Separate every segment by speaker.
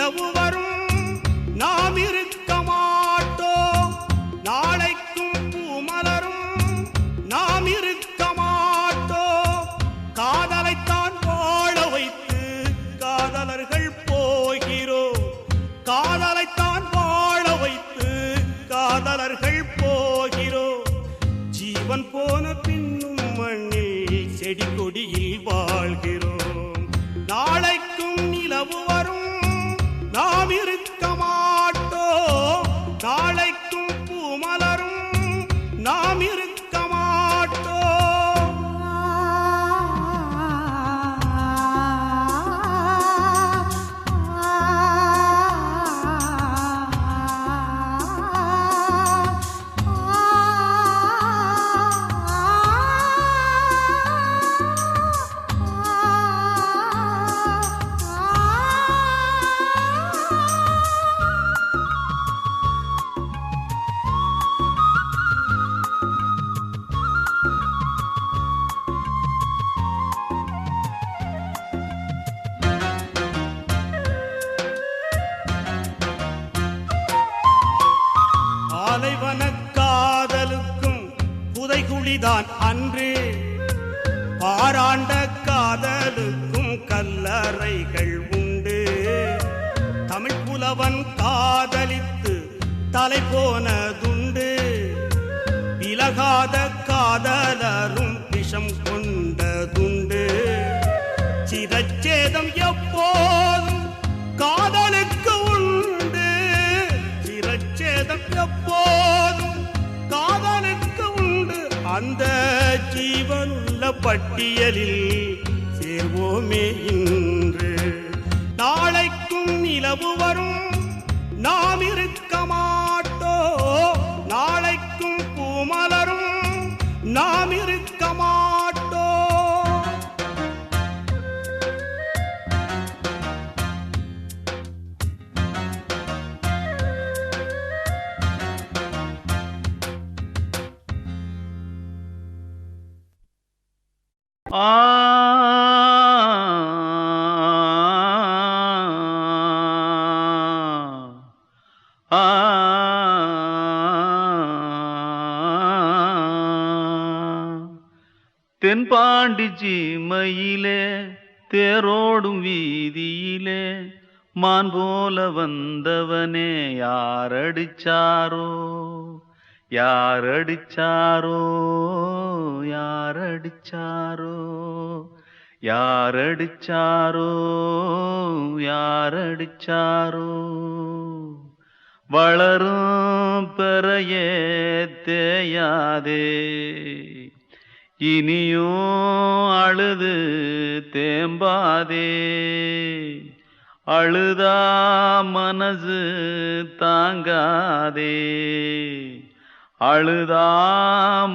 Speaker 1: நிலவு வரும் நாம் இருக்க மாட்டோம், நாளைக்கும் பூமலரும் நாம் இருக்க மாட்டோம். காதலைத்தான் வாழ வைத்து காதலர்கள் போகிறோம், காதலைத்தான் வாழ வைத்து காதலர்கள் போகிறோம். ஜீவன் போன பின்னும் மண்ணில் செடி கொடியில் வாழ்கிறோம். நாளைக்கும் நிலவு வரும் நாம் இருக்க மாட்டோம், நாளைக்கும் பூமலரும் நாம் இருக்க மாட்டோம். காதலுக்கும் புதைகுழிதான் அன்று, பாராண்ட காதலுக்கும் கல்லறைகள் உண்டு. தமிழ் புலவன் காதலித்து தலை போனதுண்டு, விலகாத காதலரும் விஷம் கொண்டதுண்டு. சிரச்சேதம் எப்போதும் காதலுக்கு உண்டு, சிரச்சேதம் எப்போதும் காதலுக்கு உண்டு. அந்த ஜீவனுள்ள பட்டியலில் சேர்வோமே இன்று. நாளைக்கும் நிலவு வரும் நாம் இருக்க மாட்டோம், நாளைக்கும் பூமலரும் நாம் இருக்க மாட்டோம்.
Speaker 2: தென்பாண்டி சீமையிலே தேரோடும் வீதியிலே மான் போல வந்தவனே யாரடிச்சாரோ யாரடிச்சாரோ யாரடிச்சாரோ யாரடிச்சாரோ யாரடிச்சாரோ. வளரும் பெறையே தேயாதே, இனியும் அழுது தேம்பாதே. அழுதா மனசு தாங்காதே, அழுதா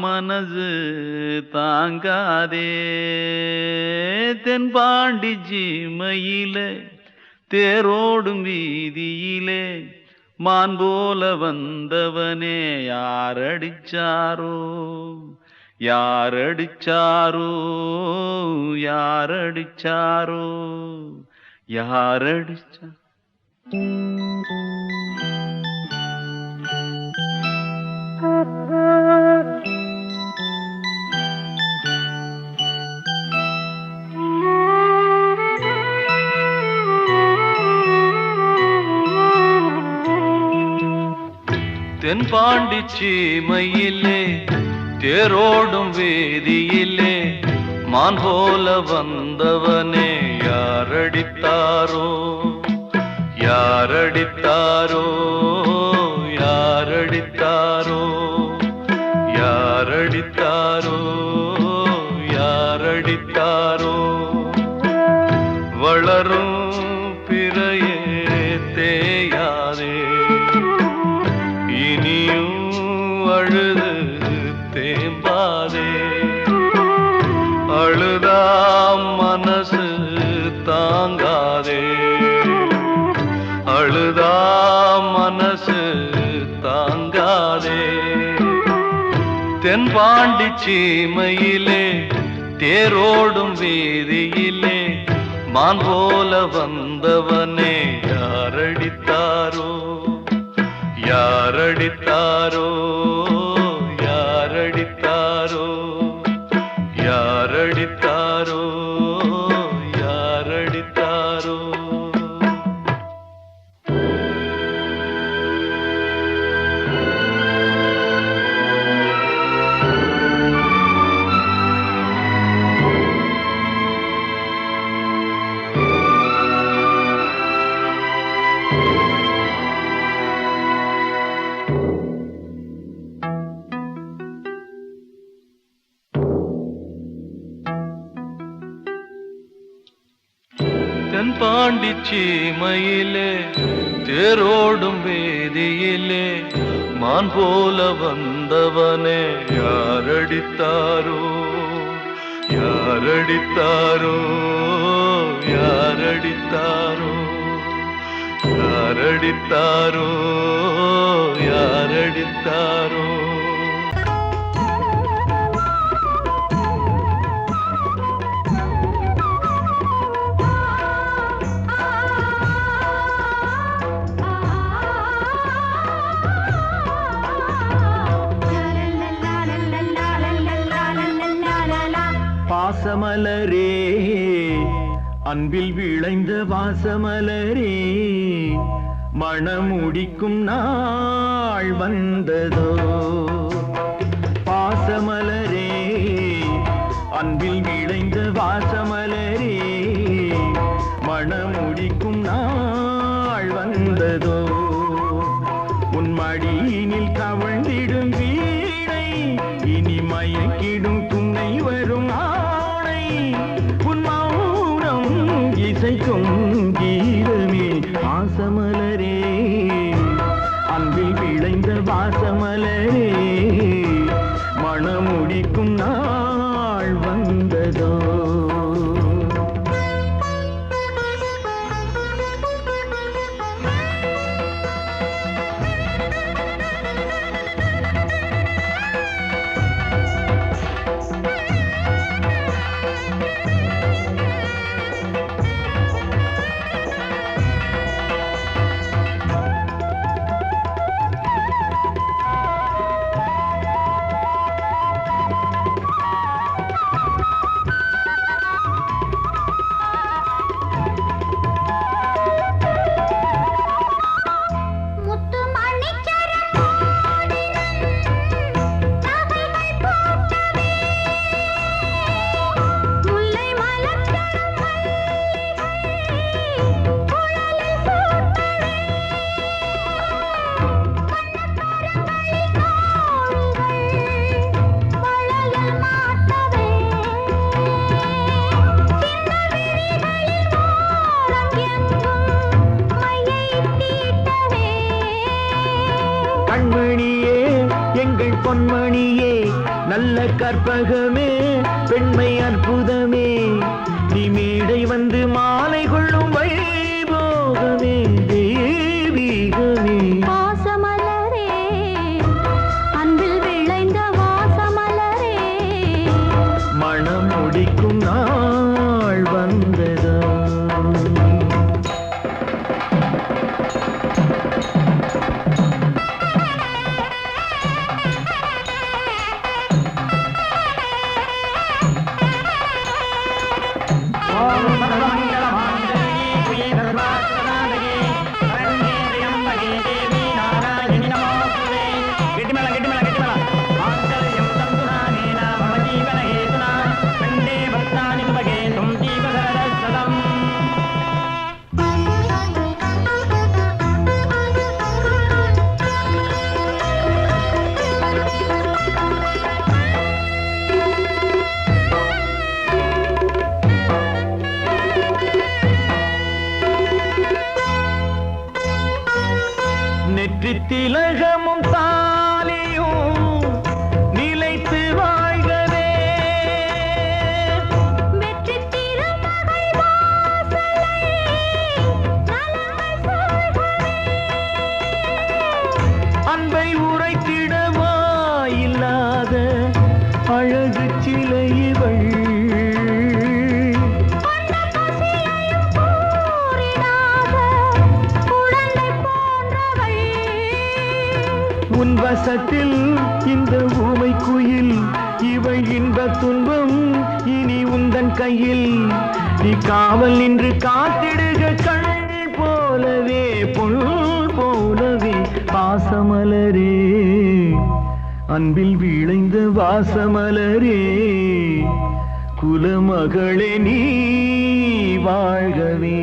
Speaker 2: மனசு தாங்காதே. தென்பாண்டி சீமையிலே தேரோடும் வீதியிலே மான் போல வந்தவனே யாரடிச்சாரோ யாரடிச்சாரோ யாரடிச்சாரோ யாரடிச்சா. தென்பாண்டி சீமையிலே தேரோடும் வேதியிலே மான் போல வந்தவனே யாரடித்தாரோ யாரடித்தாரோ யாரடித்தாரோ யாரடித்தாரோ யாரடித்தாரோ. வளரும் பிறையே தேயாதே, இனியும் அழுது தேம்பாதே. அழுதா மனசு தாங்காதே, அழுதா மனசு தாங்காதே. தென்பாண்டி சீமையிலே தேரோடும் வீதியிலே மான் போல வந்தவனே யார தென்பாண்டி சீமையிலே தேரோடும் வேதியிலே மான் போல வந்தவனே யாரடித்தாரோ யாரடித்தாரோ யாரடித்தாரோ யாரடித்தாரோ யாரடித்தாரோ
Speaker 3: வாசமலரே அன்பில் விளைந்த வாசமலரே மணமுடிக்கும் நாள் வந்ததோ பாசமலரே அன்பில் விளைந்த வாசமலரே மணமுடிக்கும் நாள் வந்ததோ உன் மடியினில் கவழ்ந்திடும் வீணை இனி மயக்கிடும் துணை வரும் ஆணை உன் மௌனம் இசைக்கும் கீதமே வாசமலரே அன்பில் விளைந்த வாசமலரே மணமுடிக்கும் நாள் வந்ததோ கண்மணியே எங்கள் பொன்மணியே நல்ல கற்பகமே பெண்மை அற்புதமே நீ மேடை வந்து மாலை கொள்ளும் வைபோகமே தெய்வீகமே
Speaker 4: வாசமலரே அன்பில் விளைந்த வாசமலரே
Speaker 3: மணம் முடிக்கும் நாள் வந்ததோ திலகமும் தாலியும் நிலைத்து வாழ்கவே
Speaker 4: வெற்றி திருமகள் வாசலை நலங்கள் சூழ்கவே
Speaker 3: அன்பை உரைத்திடவா இல்லாத அழகு சிலை இவள் உன் வசத்தில் இந்த ஊமை குயில் இவள் இன்ப துன்பம் இனி உந்தன் கையில் நீ காவல் நின்று காத்திடுக கண் போலவே பொன் போலவே பாசமலரே அன்பில் விளைந்த வாசமலரே குலமகளே நீ வாழ்கவே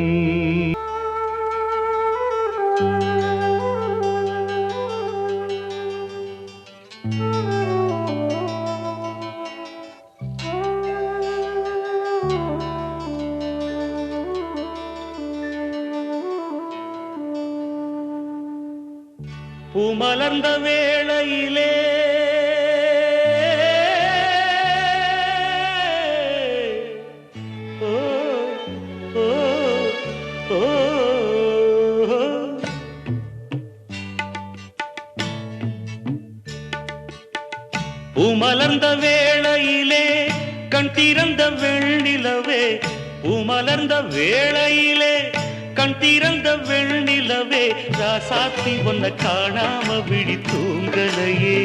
Speaker 1: பூமலர்ந்த வேளையிலே ஓ ஓ ஓ பூமலர்ந்த வேளையிலே கண் திறந்த வெண்ணிலவே பூமலர்ந்த வேளையிலே கண் திறந்த வெண்ணிலவே ராசாத்தி ஒன்ன காணாம விழி தூங்கலையே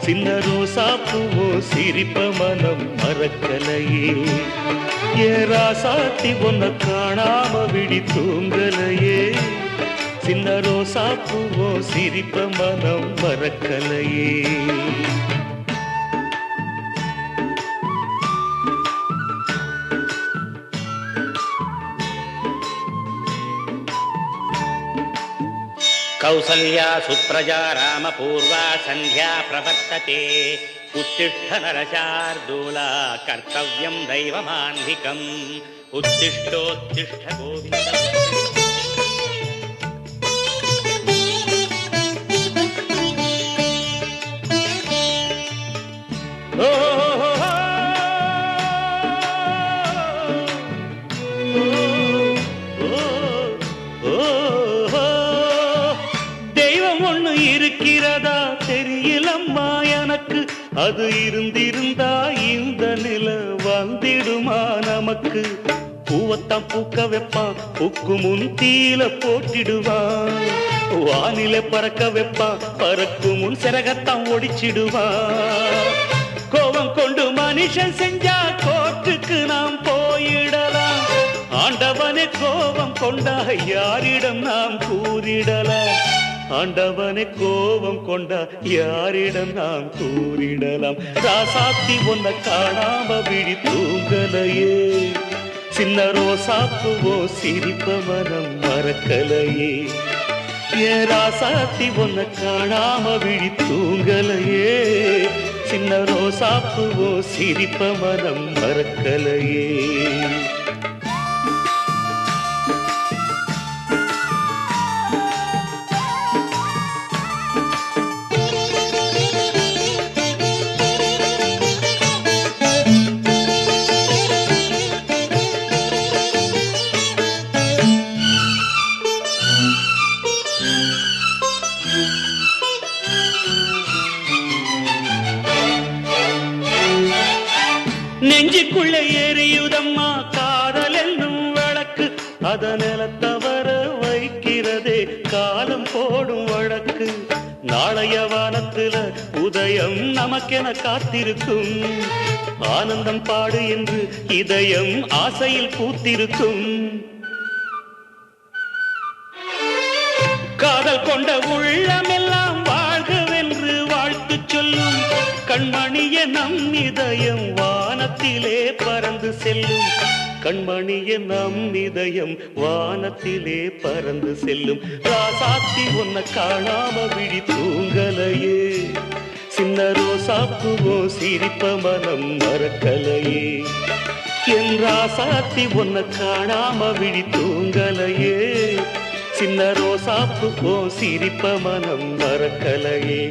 Speaker 1: சின்ன ரோசா பூவோ சிரிப்ப மனம் மறக்கலையே ஏ ராசாத்தி ஒன்ன காணாம விழி தூங்கலையே சின்ன ரோசா பூவோ சிரிப்ப மனம் மறக்கலையே
Speaker 5: कौसल्या सुप्रजा रामपूर्वा सन्ध्या प्रवर्तते उत्तिष्ठ नरशार्दूला कर्तव्यं दैवमान्धिकम् उत्तिष्ठोत्तिष्ठ गोविन्द இருக்கிறதா தெரியலம்மா எனக்கு அது இருந்திருந்தா இந்த நில வந்திடுமா நமக்கு பூவத்தான் பூக்க வைப்பான் பூக்கு முன் தீல போட்டிடுவான் வானில பறக்க வைப்பான் பறக்கும் முன் சிறகத்தான் ஒடிச்சிடுவான் கோபம் கொண்டு மனுஷன் செஞ்சா கோட்டுக்கு நாம் போயிடலாம் ஆண்டவனே கோபம் கொண்டா யாரிடம் நாம் கூறிடலாம் ஆண்டவனை கோபம் கொண்டா யாரிடம் நாம் கூறிடலாம் ராசாத்தி ஒன்ன காணாம விழி தூங்கலையே சின்ன ரோசாப்புவோ சிரிப்ப மனம் மறக்கலையே ஏ ராசாத்தி ஒன்ன காணாம விழி தூங்கலையே சின்ன ரோசாப்புவோ சிரிப்ப மனம் மறக்கலையே நெஞ்சுக்குள்ளே எரியுதம்மா காதல் என்னும் வழக்கு அத நிலத்தவர வைக்கிறதே காலம் போடும் வழக்கு நாளைய வானத்துல உதயம் நமக்கென காத்திருக்கும் ஆனந்தம் பாடு என்று இதயம் ஆசையில் பூத்திருக்கும் காதல் கொண்ட உள்ளமெல்லாம் வாழ்கவென்று வாழ்த்து சொல்லும் கண்மணிய நம் இதயம் வானத்திலே பறந்து செல்லும் கண்மணிய நம் இதயம் வானத்திலே பறந்து செல்லும் ராசாத்தி ஒன்ன காணாம விழி தூங்கலையே சின்ன ரோசாப்புவோ சிரிப்ப மனம் மறக்கலையே என் ராசாத்தி ஒன்ன காணாம விழி தூங்கலையே சின்ன ரோசாப்புவோ சிரிப்ப மனம் மறக்கலையே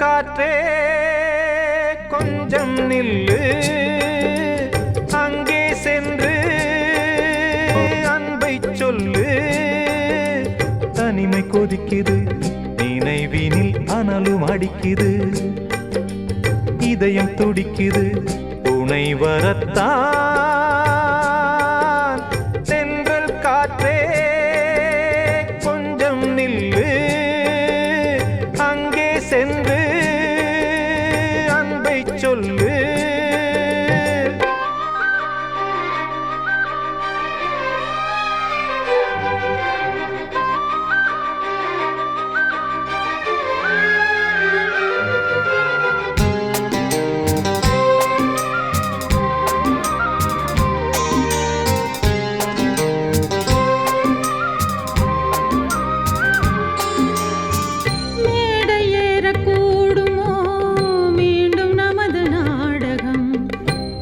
Speaker 3: காற்றே கொஞ்சம் நில்லு
Speaker 2: கொதிக்குது நினைவினில் அனலும் அடிக்குது இதயம் துடிக்குது துணை வரத்தான் சென்றல் காற்றே கொஞ்சம் நில்லு அங்கே சென்று அன்பை சொல்லு
Speaker 4: மேடை ஏறக்கூடுமோ மீண்டும் நமது நாடகம்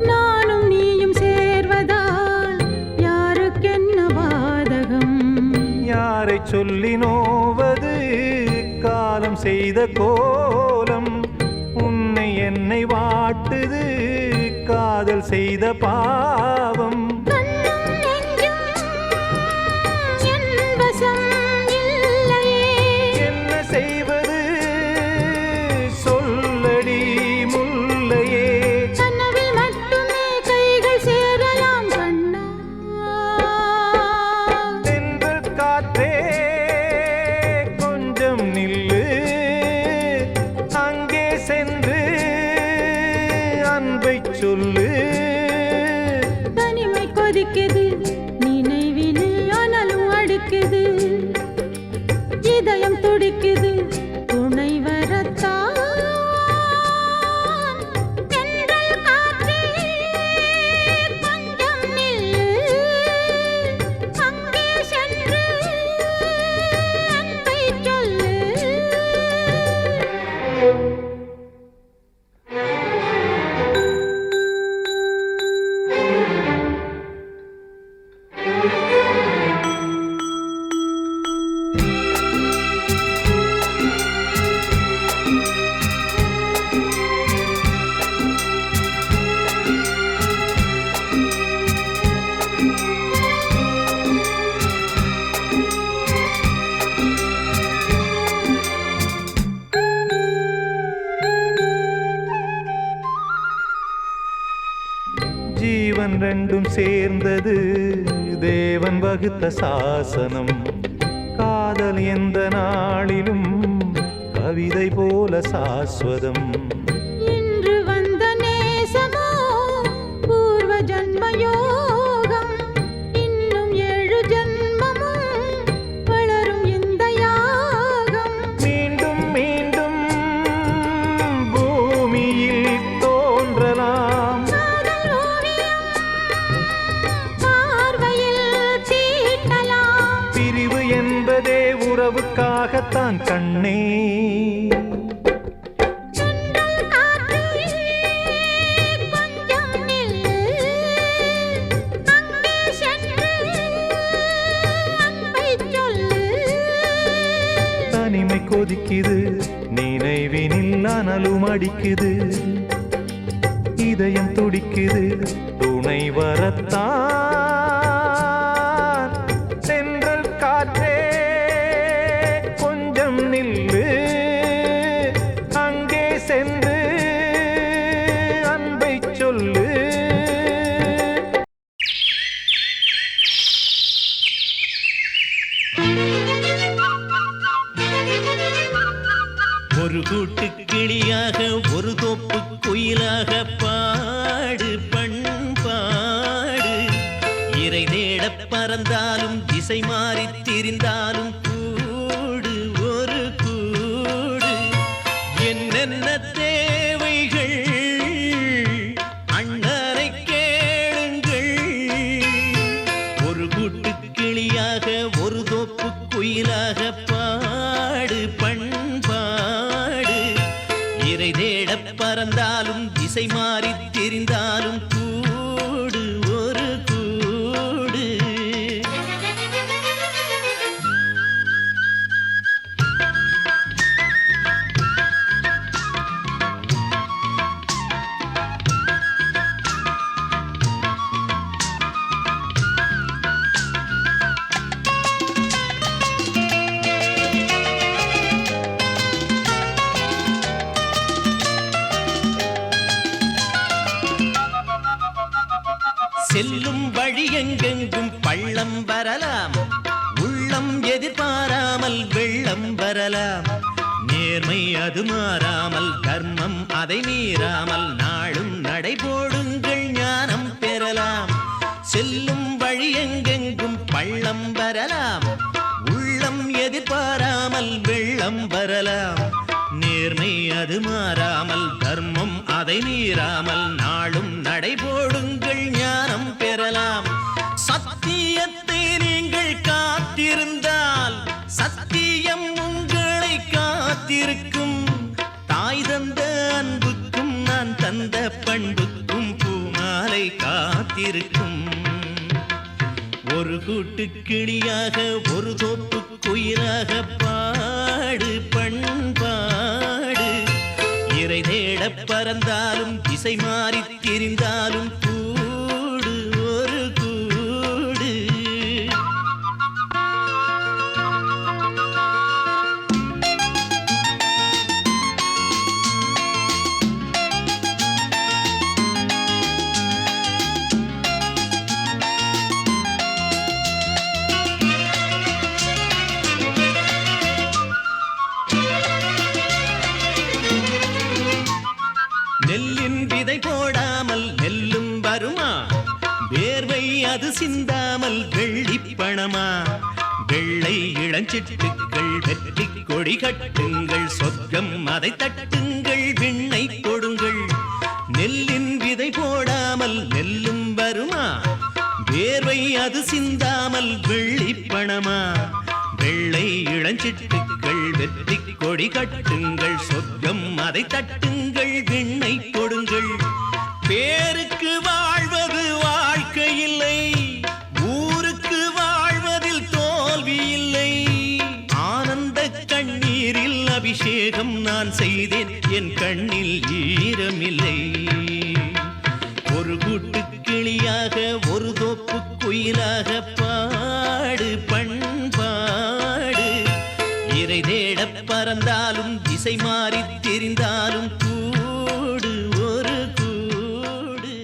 Speaker 4: நானும் நீயும் சேர்வதால் யாருக்கென்ன பாதகம்
Speaker 2: யாரை சொல்லி நோவது காலம் செய்த கோலம் உன்னை என்னை வாட்டுது காதல் செய்த பாவம்
Speaker 4: கண்ணும் நெஞ்சும் என் வசம் இல்லையே
Speaker 2: என்ன செய்வது சொல்லடி முல்லையே
Speaker 4: கனவில் மட்டுமே கைகள் சேரலாம் கண்ணா
Speaker 2: தென்றல் காற்றே கொஞ்சம் நில்லு அங்கே சென்று அன்பை சொல்லு
Speaker 4: தனிமை கொதிக்குது நினைவினில் அனலும் அடிக்குது இதயம் துடிக்குது துணை வரத்தான் தென்றல் காற்றே கொஞ்சம் நில்லு அங்கே சென்று அன்பை சொல்லு
Speaker 2: ஜீவன் ரெண்டும் சேர்ந்தது தேவன் வகுத்த சாசனம் காதல் எந்த நாளிலும் கவிதை போல சாஸ்வதம்
Speaker 4: இன்று வந்த நேசமோ பூர்வ ஜன்ம யோகம் இன்னும் 7 ஜன்மமும் வளரும் இந்த யாகம்
Speaker 2: மீண்டும் மீண்டும் பூமியில் தோன்றலாம்
Speaker 4: காதல் ஓவியம் பார்வையில் தீட்டலாம்
Speaker 2: பிரிவு என்பதே உறவுக்காகத்தான் கண்ணே
Speaker 4: தென்றல் காற்றே கொஞ்சம் நில்லு அங்கே சென்று அன்பை சொல்லு
Speaker 2: தனிமை கொதிக்குது நினைவினில் அனலும் அடிக்குது இதயம் துடிக்குது துணை வரத்தான் சென்றல் காற்றே கொஞ்சம் நில்லு அங்கே சென்று அன்பை சொல்லு
Speaker 5: ஒரு கூட்டு கிளியாக ஒரு தோப்பு குயிலாக பாடு பண்பாடு இறை தேடப் பறந்தாலும் திசை மாறித் திரிந்தாலும் கூடு ஒரு கூடு என்னென்ன தேவைகள் அண்ணனை கேளுங்கள் ஒரு கூட்டு கிளியாக ஒரு தோப்பு குயிலாக பாடு பண்பாடு இறை தேடப் பறந்தாலும் திசை மாறித் திரிந்தாலும் கூடு ஒரு கூடு செல்லும் வழி எங்கெங்கும் பள்ளம் வரலாம், உள்ளம் எதிர்பாராமல் வெள்ளம் வரலாம். நேர்மை அது மாறாமல், தர்மம் அதை மீறாமல், நாளும் நடைபோடுங்கள் ஞானம் பெறலாம். செல்லும் வழி எங்கெங்கும் பள்ளம் வரலாம், உள்ளம் எதிர்பாராமல் வெள்ளம் வரலாம். நேர்மை அது மாறாமல், தர்மம் அதை மீறாமல், நாளும் நடைபோடுங்கள் ஞானம் பெறலாம். சத்தியத்தை நீங்கள் காத்திருந்தால் சத்தியம் உங்களை காத்திருக்கும். தாய் தந்த அன்புக்கும் நான் தந்த பண்புக்கும் பூமாலை காத்திருக்கும். ஒரு கூட்டு கிளியாக ஒரு தோப்பு குயிலாக பாடு பண்பாடு. இறை தேட பறந்தாலும் திசை மாறி திரிந்தாலும் கூடு ஒரு கூடு. நெல்லின் விதை போடாமல் நெல்லும் வருமா, வேர்வை அது சிந்தாமல் வெள்ளிப் பணமா. வெள்ளை இளஞ்சிட்டுக்கள் வெற்றி கொடி கட்டுங்கள், சொர்க்கம் அதை தட்டுங்கள், விண்ணை கொடுங்கள். நெல்லின் விதை போடாமல் நெல்லும் வருமா, வேர்வை அது சிந்தாமல் வெள்ளிப் பணமா. வெள்ளை இளஞ்சிட்டுக்கள் வெற்றி கொடி கட்டுங்கள், சொர்க்கம் அதை தட்டுங்கள், விண்ணை கொடுங்கள். பேருக்கு வாழ்வது வாழ்க்கை இல்லை, ஊருக்கு வாழ்வதில் தோல்வி இல்லை. ஆனந்த கண்ணீரில் அபிஷேகம் நான் செய்தேன், என் கண்ணில் ஈரமில்லை. ஒரு கூட்டு கிளியாக ஒரு தோப்பு குயிலாக பாடு பண்பாடு. இறை தேட பறந்தாலும் திசை மாறி தெரிந்தாலும் கூடு ஒரு கூடு.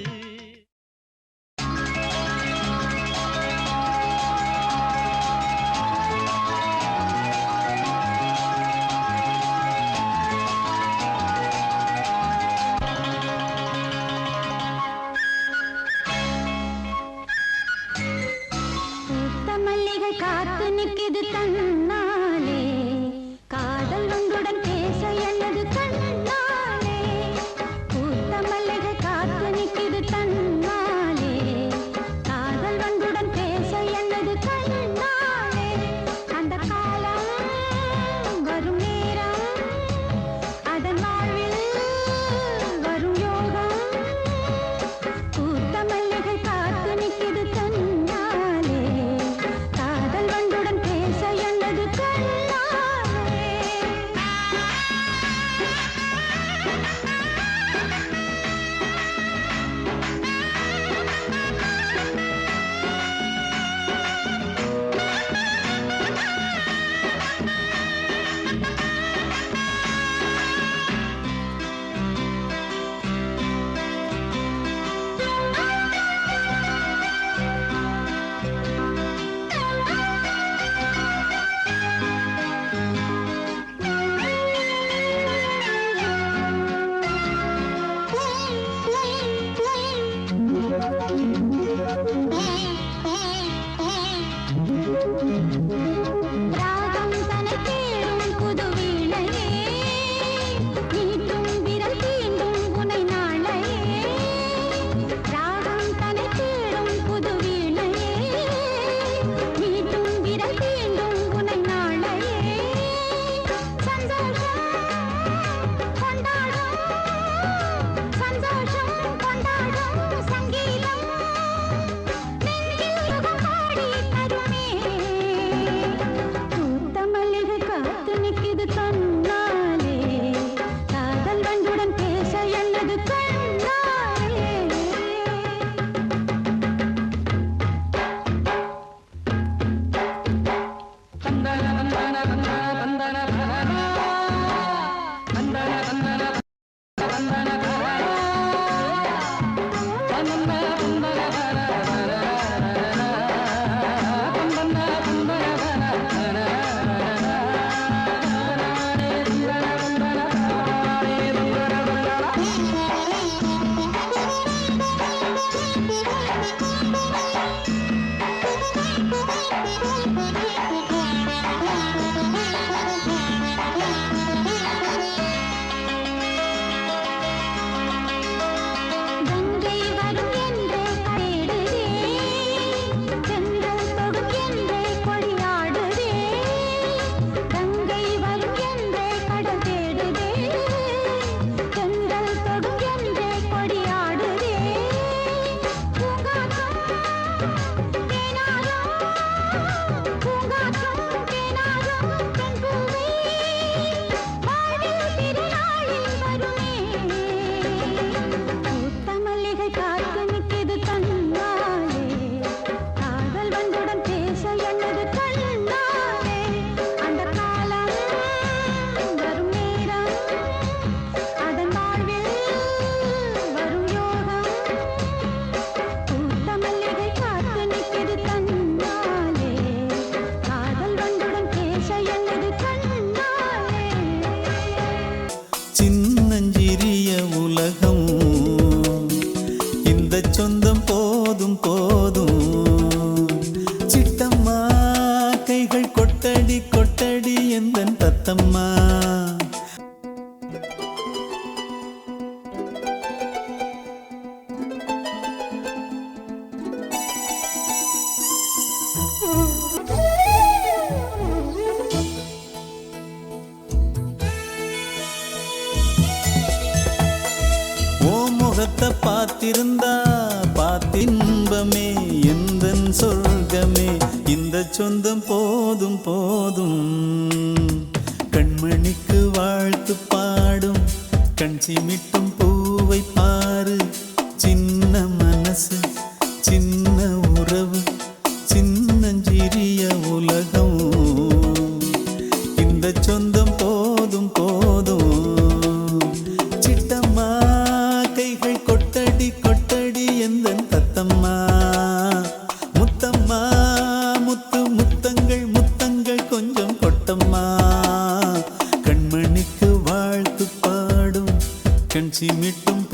Speaker 6: ஓ முகத்தை பார்த்திருந்தா பார்த்தின்பமே எந்தன் சொர்க்கமே இந்த சொந்தம் போதும் போதும் கண்மணிக்கு வாழ்த்து பாடும் கண் சிமிட்டும் பூவை பாரு சின்ன மனசு சின்ன உறவு சின்னஞ்சிறிய உலகம் இந்த சொந்தம் போதும் போதும் சிட்டம்மா கைகள் கொட்டடி கொட்டடி எந்தன் தத்தம்மா முத்தம்மா முத்து முத்தங்கள் முத்தங்கள் கொஞ்சம் கொட்டம்மா கண்மணிக்கு வாழ்த்து பாடும் கண் சிமிட்டும்